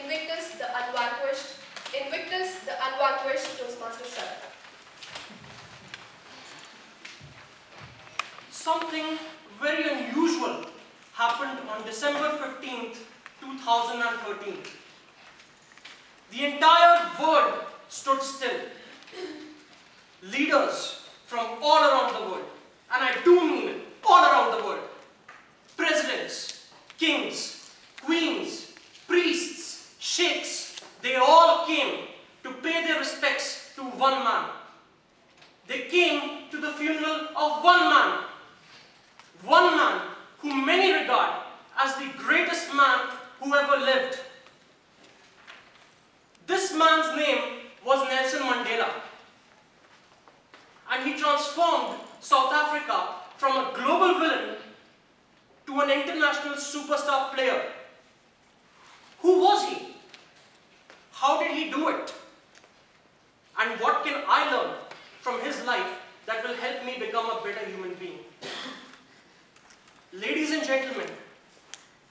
Invictus the unvanquished Toastmasters shudder. Something very unusual happened on December 15th, 2013. The entire world stood still. Leaders from all around the world, and I do mean all around the world, presidents, kings, queens, priests, sheikhs, they all came to pay their respects to one man. They came to the funeral of one man who many regard as the greatest man who ever lived. This man's name was Nelson Mandela, and he transformed South Africa from a global villain to an international superstar player. Who was he? How did he do it? And what can I learn from his life that will help me become a better human being? Ladies and gentlemen,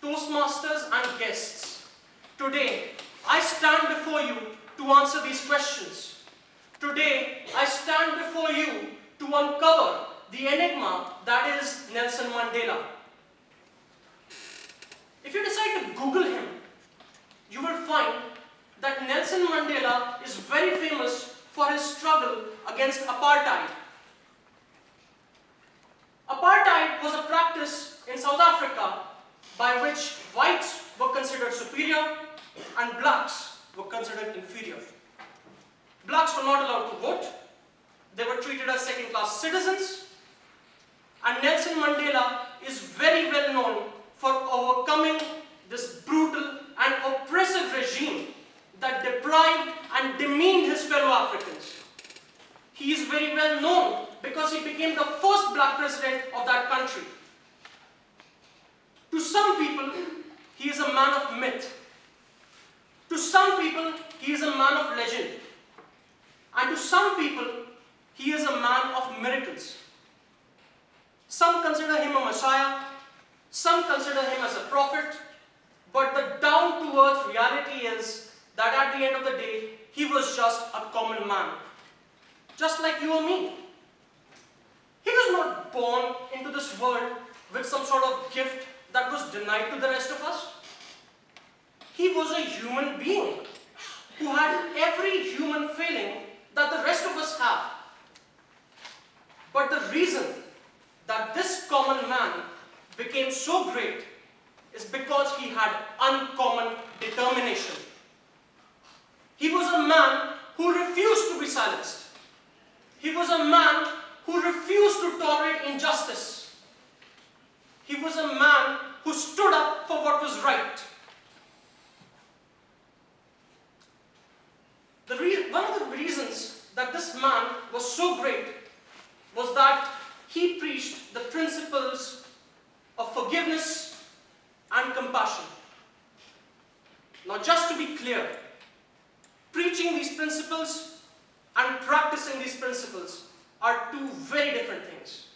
Toastmasters and guests, today I stand before you to answer these questions. Today I stand before you to uncover the enigma that is Nelson Mandela. If you decide to Google him, you will find that Nelson Mandela is very famous for his struggle against apartheid. Apartheid was a practice in South Africa by which whites were considered superior and blacks were considered inferior. Blacks were not allowed to vote. They were treated as second-class citizens. And Nelson Mandela is very well known for overcoming this brutal and oppressive regime that deprived and demeaned his fellow Africans. He is very well known because he became the first black president of that country. To some people, he is a man of myth. To some people, he is a man of legend. And to some people, he is a man of miracles. Some consider him a messiah, some consider him as a prophet, but the down-to-earth reality is that at the end of the day, he was just a common man, just like you or me. He was not born into this world with some sort of gift that was denied to the rest of us. He was a human being who had every human failing that the rest of us have. But the reason that this common man became so great is because he had uncommon determination. He was a man who refused to be silenced. He was a man who refused to tolerate injustice. He was a man who stood up for what was right. One of the reasons that this man was so great was that he preached the principles of forgiveness and compassion. Now, just to be clear, preaching these principles and practicing these principles are two very different things.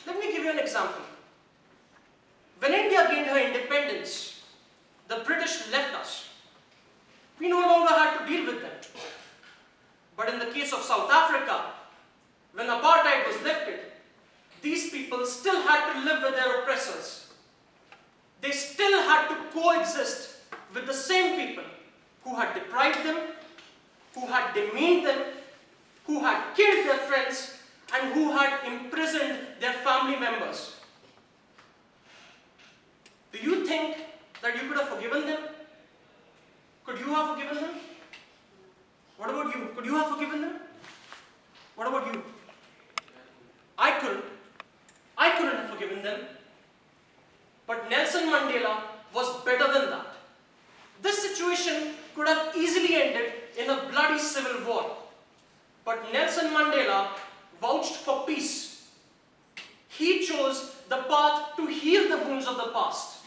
Let me give you an example. When India gained her independence, the British left us. We no longer had to deal with them. But in the case of South Africa, when apartheid was lifted, these people still had to live with their oppressors. They still had to coexist with the same people who had deprived them, who had demeaned them, who had killed their friends, and who had imprisoned their family members. Do you think that you could have forgiven them? Could you have forgiven them? What about you? Could you have forgiven them? What about you? I couldn't. I couldn't have forgiven them. But Nelson Mandela was better than that. This situation could have easily ended in a bloody civil war. But Nelson Mandela vouched for peace. He chose the path to heal the wounds of the past.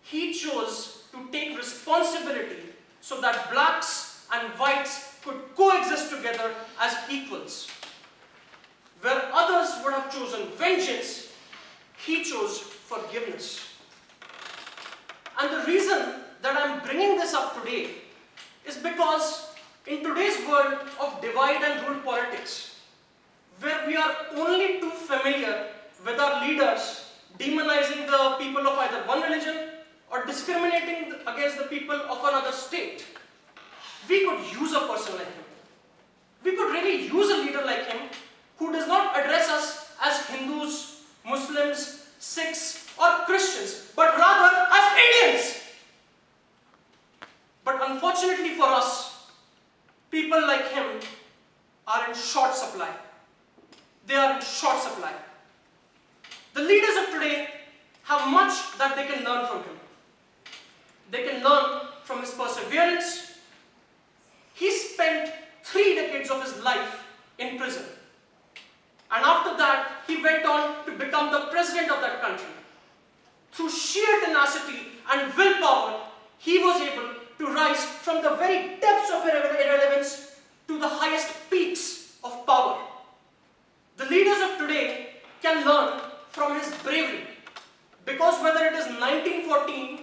He chose to take responsibility so that blacks and whites could coexist together as equals. Where others would have chosen vengeance, he chose forgiveness. And the reason that I'm bringing this up today is because in today's world of divide and rule politics, where we are only too familiar with our leaders demonizing the people of either one religion or discriminating against the people of another state, we could use a person like him. We could really use a leader like him who does not address us as Hindus, Muslims, Sikhs or Christians, but rather as Indians. But unfortunately for us, people like him are in short supply. They are in short supply. The leaders of today have much that they can learn from him. They can learn from his perseverance. He spent 3 decades of his life in prison. And after that, he went on to become the president of that country. Through sheer tenacity and willpower, he was able to rise from the very depths of irrelevance to the highest peaks of power. The leaders of today can learn from his bravery, because whether it is 1940,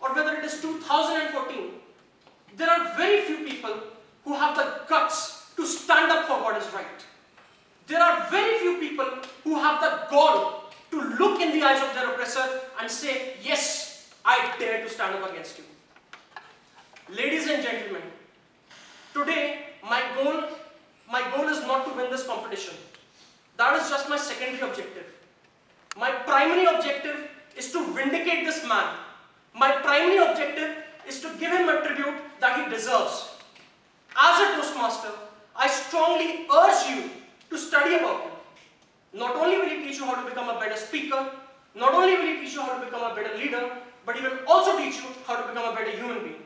or whether it is 2014, there are very few people who have the guts to stand up for what is right. There are very few people who have the gall to look in the eyes of their oppressor and say, yes, I dare to stand up against you. Ladies and gentlemen, today my goal is not to win this competition. That is just my secondary objective. My primary objective is to vindicate this man. My primary objective is to give him a tribute that he deserves. As a Toastmaster, I strongly urge you to study about him. Not only will he teach you how to become a better speaker, not only will he teach you how to become a better leader, but he will also teach you how to become a better human being.